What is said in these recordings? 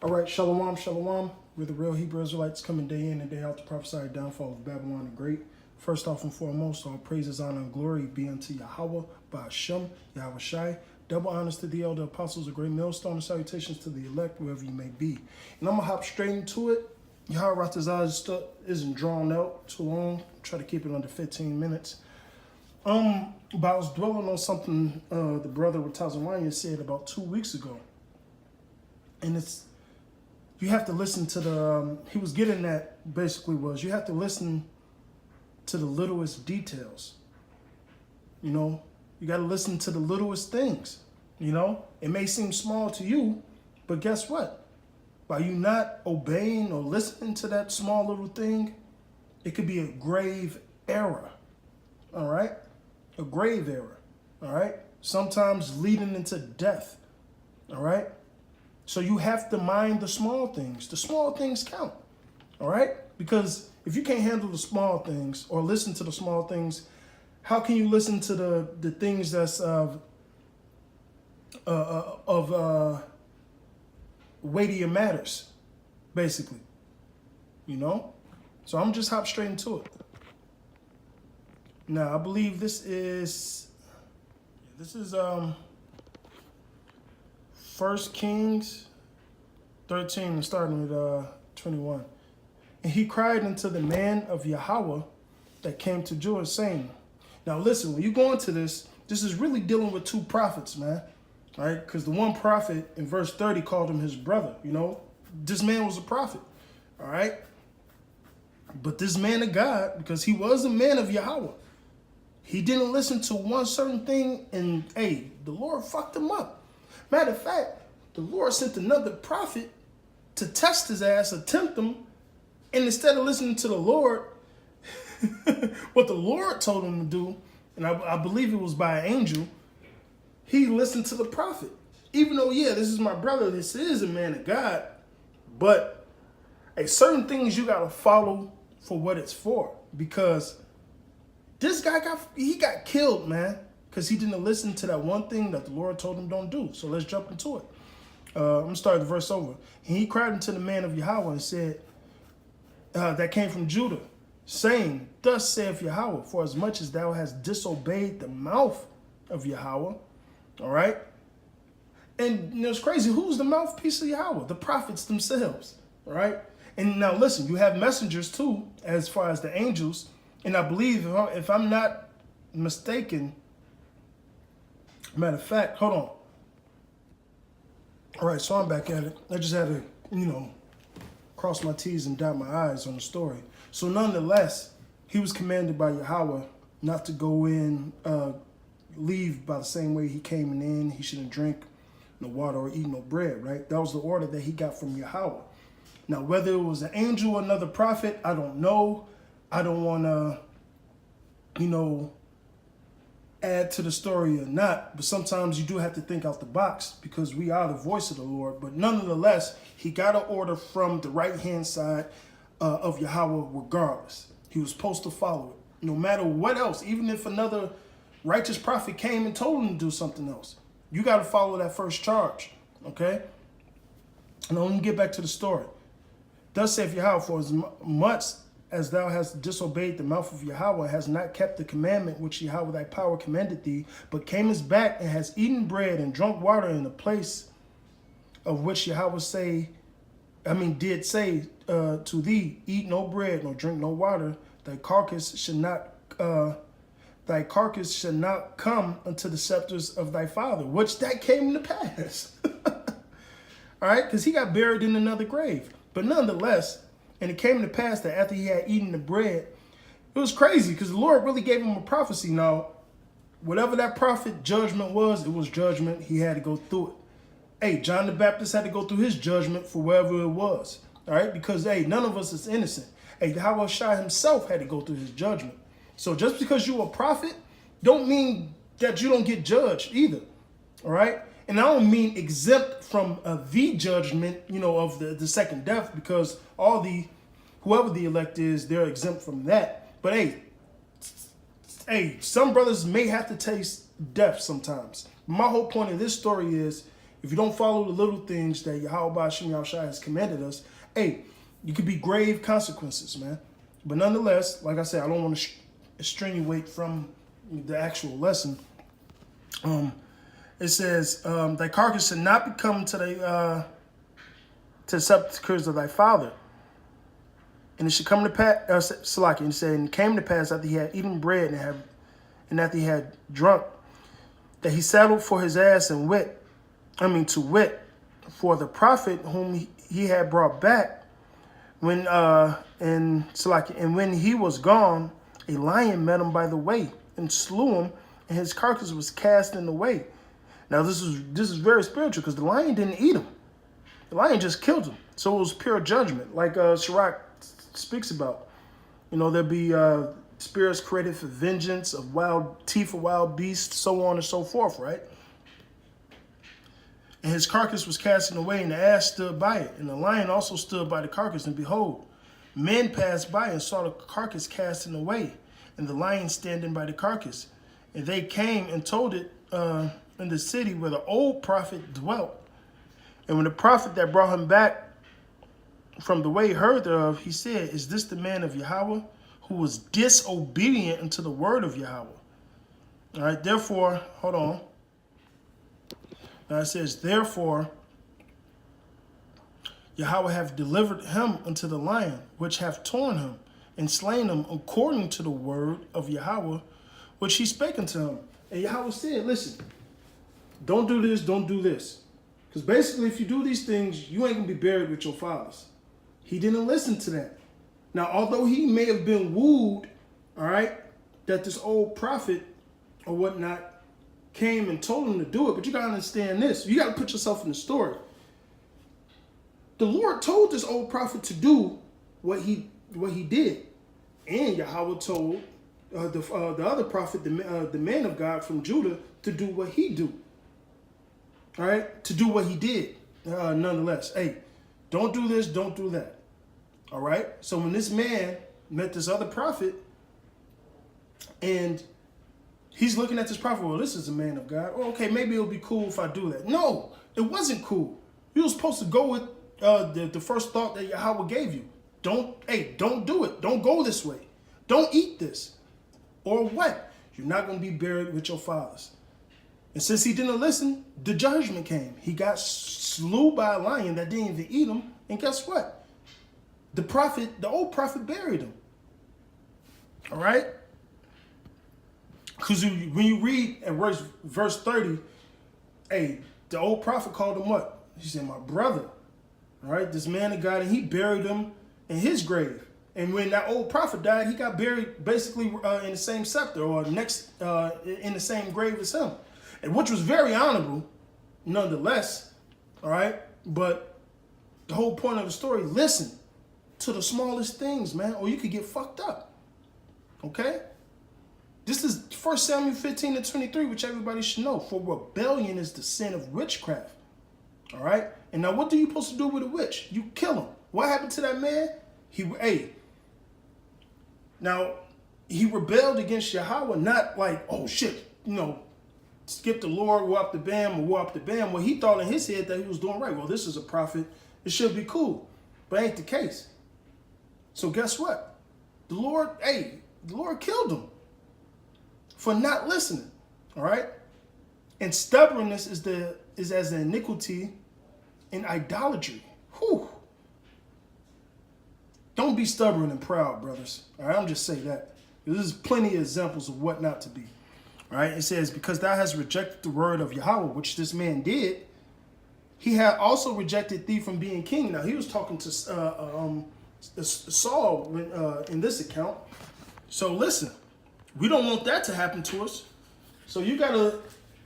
All right, shalom, shalom. We're the real Hebrew Israelites coming day in and day out to prophesy the downfall of Babylon the Great. First off and foremost, all praises, honor, and glory be unto Yahweh, Ba'ashem, Yahweh Shai. Double honors to the elder apostles, a great millstone, and salutations to the elect, wherever you may be. And I'm going to hop straight into it. Yahweh Ratazah isn't drawn out too long. Try to keep it under 15 minutes. But I was dwelling on something the brother Ratazawanya said about 2 weeks ago. And you have to listen to the, he was getting at basically was, you have to listen to the littlest details. You know, you got to listen to the littlest things. You know, it may seem small to you, but guess what? By you not obeying or listening to that small little thing, it could be a grave error. All right? A grave error. All right? Sometimes leading into death. All right? So you have to mind the small things. The small things count, all right? Because if you can't handle the small things or listen to the small things, how can you listen to the things that's of weightier matters, basically, you know? So I'm just hop straight into it. Now, I believe this is 1 Kings 13 and starting with 21. And he cried unto the man of Yahweh that came to Judah, saying, now listen, when you go into this is really dealing with two prophets, man. All right? Because the one prophet in verse 30 called him his brother, you know. This man was a prophet, all right? But this man of God, because he was a man of Yahweh, he didn't listen to one certain thing, and hey, the Lord fucked him up. Matter of fact, the Lord sent another prophet to test his ass, or tempt him, and instead of listening to the Lord, what the Lord told him to do, and I believe it was by an angel, he listened to the prophet. Even though, yeah, this is my brother, this is a man of God, but certain things you got to follow for what it's for, because this guy got killed, man. Because he didn't listen to that one thing that the Lord told him don't do. So let's jump into it. I'm going to start the verse over. And he cried unto the man of Yahweh and said, that came from Judah, saying, thus saith Yahweh, for as much as thou hast disobeyed the mouth of Yahweh, all right? And it's crazy. Who's the mouthpiece of Yahweh? The prophets themselves, all right? And now listen, you have messengers too, as far as the angels. And I believe, if I'm not mistaken, matter of fact, hold on. All right, so I'm back at it. I just had to, cross my T's and dot my I's on the story. So nonetheless, he was commanded by Yahweh not to go in, leave by the same way he came in. He shouldn't drink no water or eat no bread, right? That was the order that he got from Yahweh. Now, whether it was an angel or another prophet, I don't know. I don't want to, add to the story or not, but sometimes you do have to think out the box because we are the voice of the Lord. But nonetheless, he got an order from the right-hand side of Yahweh regardless. He was supposed to follow it, no matter what else. Even if another righteous prophet came and told him to do something else, you got to follow that first charge, okay? And let me get back to the story. Thus saith Yahweh, for as much as thou hast disobeyed the mouth of Yahweh, has not kept the commandment which Yahweh thy power commanded thee, but camest back and has eaten bread and drunk water in the place of which Yahweh did say to thee, eat no bread, nor drink no water, thy carcass should not come unto the scepters of thy father, which that came to pass. All right, because he got buried in another grave. But nonetheless, and it came to pass that after he had eaten the bread, it was crazy because the Lord really gave him a prophecy. Now, whatever that prophet judgment was, it was judgment. He had to go through it. Hey, John the Baptist had to go through his judgment for wherever it was. All right, because, hey, none of us is innocent. Hey, Yahweh Shai himself had to go through his judgment. So just because you're a prophet, don't mean that you don't get judged either. All right? And I don't mean exempt from the judgment, of the second death, because whoever the elect is, they're exempt from that. But hey, some brothers may have to taste death sometimes. My whole point of this story is if you don't follow the little things that Yahweh Ba'ashim Yahushua has commanded us, hey, you could be grave consequences, man. But nonetheless, like I said, I don't want to extenuate from the actual lesson. It says, thy carcass should not become to the sepulchres of thy father. And it should come to pass, Salaki, and said, and it came to pass after he had eaten bread and after he had drunk, that he saddled for his ass to wit, for the prophet whom he had brought back. When and when he was gone, a lion met him by the way and slew him, and his carcass was cast in the way. Now this is very spiritual because the lion didn't eat him. The lion just killed him. So it was pure judgment, like Sirach speaks about. You know, there'll be spirits created for vengeance of teeth of wild beasts, so on and so forth, right? And his carcass was cast away, and the ass stood by it. And the lion also stood by the carcass, and behold, men passed by and saw the carcass casting away, and the lion standing by the carcass. And they came and told it in the city where the old prophet dwelt. And when the prophet that brought him back from the way heard thereof, he said, is this the man of Yahweh who was disobedient unto the word of Yahweh? All right, therefore, hold on. Now it says, therefore, Yahweh hath delivered him unto the lion, which hath torn him and slain him according to the word of Yahweh, which he spake unto him. And Yahweh said, listen, don't do this, don't do this. Because basically, if you do these things, you ain't going to be buried with your fathers. He didn't listen to that. Now, although he may have been wooed, all right, that this old prophet or whatnot came and told him to do it, but you got to understand this. You got to put yourself in the story. The Lord told this old prophet to do what he did. And Yahweh told the other prophet, the man of God from Judah, to do what he do. All right, to do what he did. Nonetheless, hey, don't do this, don't do that. All right. So when this man met this other prophet, and he's looking at this prophet, well, this is a man of God. Oh, okay, maybe it'll be cool if I do that. No, it wasn't cool. You were supposed to go with the first thought that Yahweh gave you. Don't do it. Don't go this way. Don't eat this. Or what? You're not going to be buried with your fathers. And since he didn't listen, the judgment came. He got slew by a lion that didn't even eat him. And guess what? The old prophet buried him. All right? Because when you read at verse 30, hey, the old prophet called him what? He said, my brother. All right? This man of God, and he buried him in his grave. And when that old prophet died, he got buried basically in the same scepter or next in the same grave as him. And which was very honorable, nonetheless. All right? But the whole point of the story, listen to the smallest things, man, or you could get fucked up. Okay? This is 1 Samuel 15:23, which everybody should know. For rebellion is the sin of witchcraft. All right? And now what are you supposed to do with a witch? You kill him. What happened to that man? Now, he rebelled against Yahweh, not like, oh shit, skip the Lord, war up the bam, or war up the bam. Well, he thought in his head that he was doing right. Well, this is a prophet. It should be cool. But ain't the case. So guess what? The Lord killed him for not listening. All right? And stubbornness is as an iniquity in idolatry. Whew. Don't be stubborn and proud, brothers. All right, I'm just saying that. There's plenty of examples of what not to be. All right, it says, because thou hast rejected the word of Yahweh, which this man did, he had also rejected thee from being king. Now, he was talking to Saul in this account. So listen, we don't want that to happen to us. So you gotta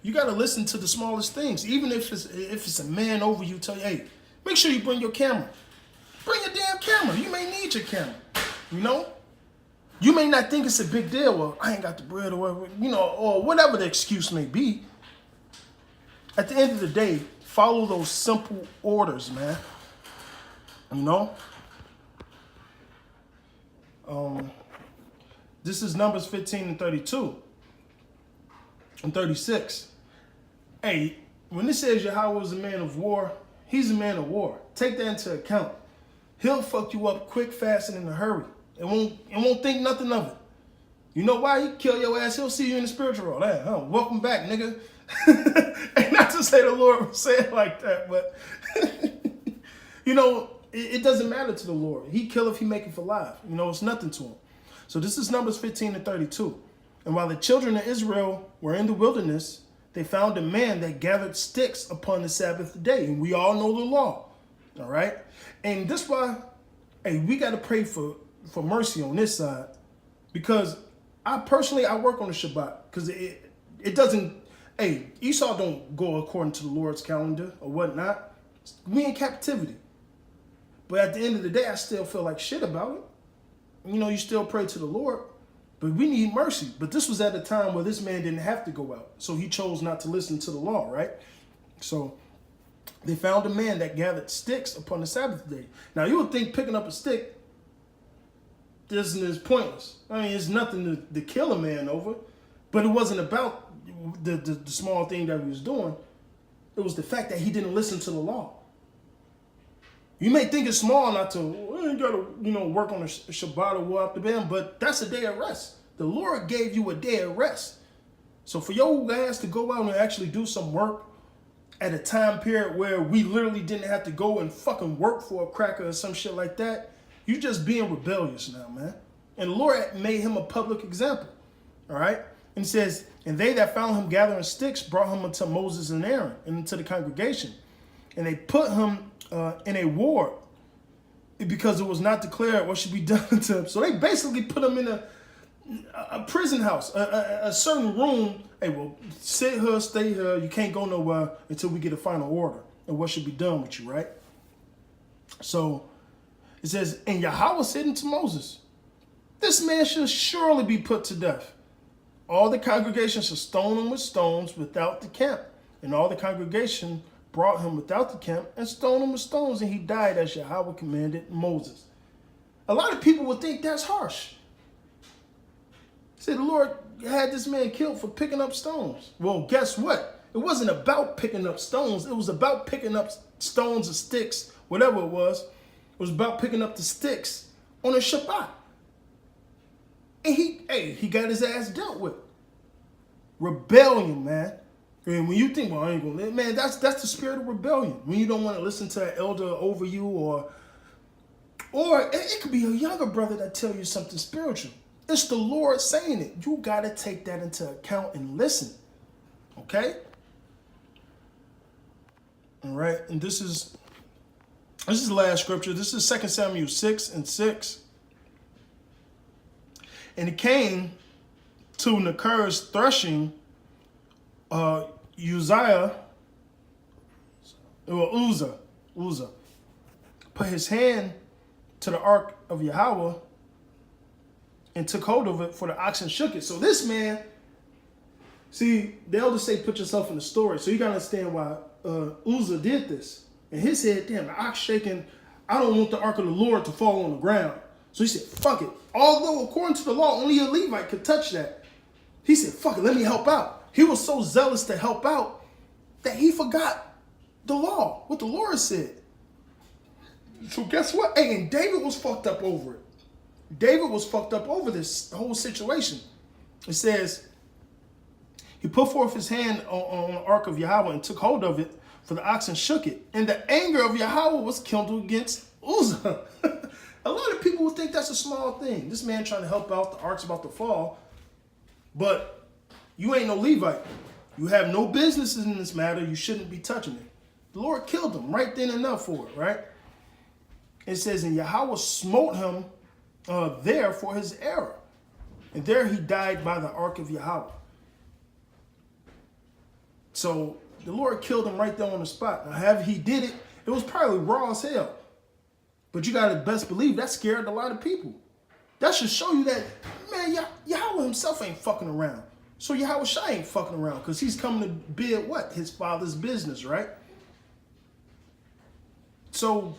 listen to the smallest things, even if it's a man over you. Tell you, hey, make sure you bring your camera. Bring your damn camera. You may need your camera. You may not think it's a big deal. Well, I ain't got the bread or whatever, or whatever the excuse may be. At the end of the day, follow those simple orders, man. This is Numbers 15:32 and 36. Hey, when it says Yahweh is a man of war, he's a man of war. Take that into account. He'll fuck you up quick, fast, and in a hurry. It won't think nothing of it. You know why? He kill your ass. He'll see you in the spiritual world. Hey, welcome back, nigga. And not to say the Lord would say it like that, but you know, it doesn't matter to the Lord. He kill if he make it for life. You know, it's nothing to him. So this is Numbers 15-32. And while the children of Israel were in the wilderness, they found a man that gathered sticks upon the Sabbath day. And we all know the law. All right. And this why, hey, we got to pray for mercy on this side. Because I work on the Shabbat. Because it doesn't, hey, Esau don't go according to the Lord's calendar or whatnot. We in captivity. But at the end of the day, I still feel like shit about it. You know, you still pray to the Lord. But we need mercy. But this was at a time where this man didn't have to go out. So he chose not to listen to the law, right? So they found a man that gathered sticks upon the Sabbath day. Now, you would think picking up a stick is pointless. I mean, it's nothing to kill a man over. But it wasn't about the small thing that he was doing. It was the fact that he didn't listen to the law. You may think it's small not to, well, you gotta, work on a Shabbat or walk up the band, but that's a day of rest. The Lord gave you a day of rest. So for your ass to go out and actually do some work at a time period where we literally didn't have to go and fucking work for a cracker or some shit like that, you just being rebellious now, man. And the Lord made him a public example. All right? And it says, and they that found him gathering sticks brought him unto Moses and Aaron and into the congregation. And they put him in a ward because it was not declared what should be done to him. So they basically put him in a prison house, a certain room. Hey, well, sit here, stay here. You can't go nowhere until we get a final order and what should be done with you, right? So it says, and Yahweh said unto Moses, this man shall surely be put to death. All the congregation shall stone him with stones without the camp. And all the congregation brought him without the camp and stoned him with stones, and he died as Yahweh commanded Moses. A lot of people would think that's harsh. Say the Lord had this man killed for picking up stones. Well, guess what? It wasn't about picking up stones. It was about picking up stones or sticks, whatever it was. It was about picking up the sticks on a Shabbat. And he got his ass dealt with. Rebellion, man. And when you think, well, I ain't gonna live, man, that's the spirit of rebellion. When you don't want to listen to an elder over you, or it could be a younger brother that tell you something spiritual. It's the Lord saying it. You got to take that into account and listen. Okay? All right, and this is the last scripture. This is 2 Samuel 6:6. And it came to Nakar's threshing, Uzzah put his hand to the ark of Yahweh and took hold of it, for the oxen shook it. So this man, see, the elders say put yourself in the story. So you got to understand why Uzzah did this. In his head, damn, the ox shaking, I don't want the ark of the Lord to fall on the ground. So he said, fuck it. Although according to the law, only a Levite could touch that. He said, fuck it, let me help out. He was so zealous to help out that he forgot the law, what the Lord said. So guess what? Hey, and David was fucked up over it. David was fucked up over this whole situation. It says, he put forth his hand on the ark of Yahweh and took hold of it, for the oxen shook it. And the anger of Yahweh was kindled against Uzzah. A lot of people would think that's a small thing. This man trying to help out, the ark's about to fall. But you ain't no Levite. You have no business in this matter. You shouldn't be touching it. The Lord killed him right then and there for it, right? It says, and Yahweh smote him there for his error. And there he died by the ark of Yahweh. So the Lord killed him right there on the spot. Now, however he did it, it was probably raw as hell. But you got to best believe that scared a lot of people. That should show you that, man, Yahweh himself ain't fucking around. So Yahweh Shai ain't fucking around because he's coming to bid what? His father's business, right? So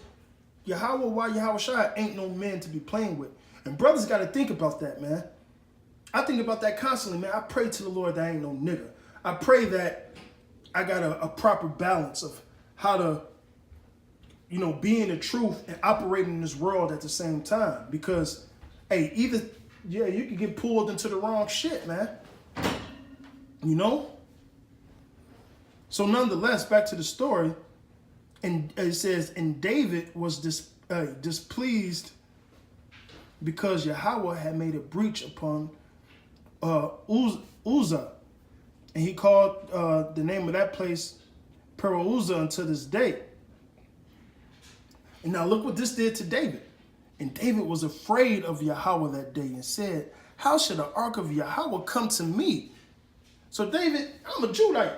Yahweh, why Yahweh Shai ain't no man to be playing with. And brothers got to think about that, man. I think about that constantly, man. I pray to the Lord that I ain't no nigga. I pray that I got a proper balance of how to, you know, be in the truth and operate in this world at the same time. Because, hey, either, yeah, you can get pulled into the wrong shit, man. You know? So nonetheless, back to the story, and it says, and David was displeased because Yahweh had made a breach upon Uzzah. And he called the name of that place Peruzzah unto this day. And now look what this did to David. And David was afraid of Yahweh that day and said, how should the ark of Yahweh come to me? So David, I'm a Judite.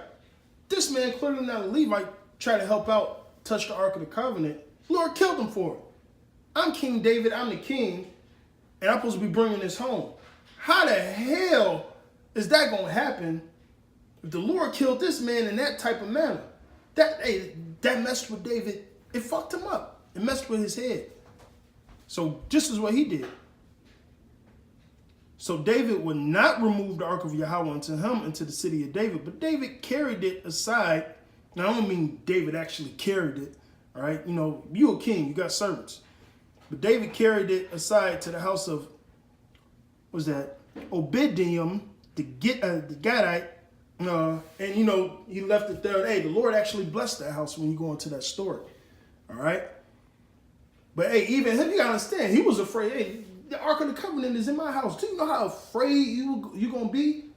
This man, clearly not a Levite, tried to help out, touch the ark of the covenant. Lord killed him for it. I'm King David, I'm the king, and I'm supposed to be bringing this home. How the hell is that going to happen if the Lord killed this man in that type of manner? That messed with David. It fucked him up. It messed with his head. So this is what he did. So David would not remove the ark of Yahweh unto him into the city of David, but David carried it aside. Now, I don't mean David actually carried it, all right? You know, you a king, you got servants. But David carried it aside to the house of, what was that? Obadiah, the Gadite, and, you know, he left it there. Hey, the Lord actually blessed that house when you go into that story, all right? But, hey, even him, you got to understand, he was afraid. Hey, the Ark of the Covenant is in my house. Do you know how afraid you're going to be?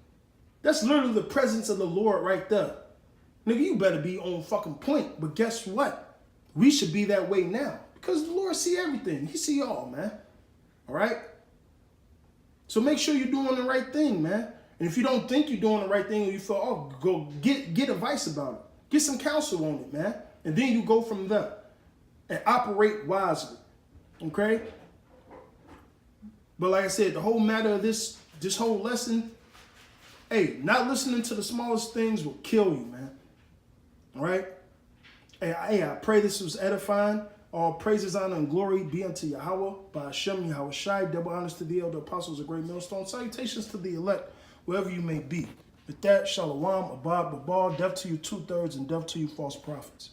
That's literally the presence of the Lord right there. Nigga, you better be on fucking point. But guess what? We should be that way now. Because the Lord see everything. He see all, man. All right? So make sure you're doing the right thing, man. And if you don't think you're doing the right thing, or you feel, oh, go get advice about it. Get some counsel on it, man. And then you go from there. And operate wisely. Okay? But like I said, the whole matter of this whole lesson, hey, not listening to the smallest things will kill you, man. All right? Hey, I pray this was edifying. All praises, honor, and glory be unto Yahweh, by Hashem, Yahweh Shai, double honors to the elder apostles of great millstone, salutations to the elect, wherever you may be. With that, shalom, abad, babal, death to you 2/3, and death to you false prophets.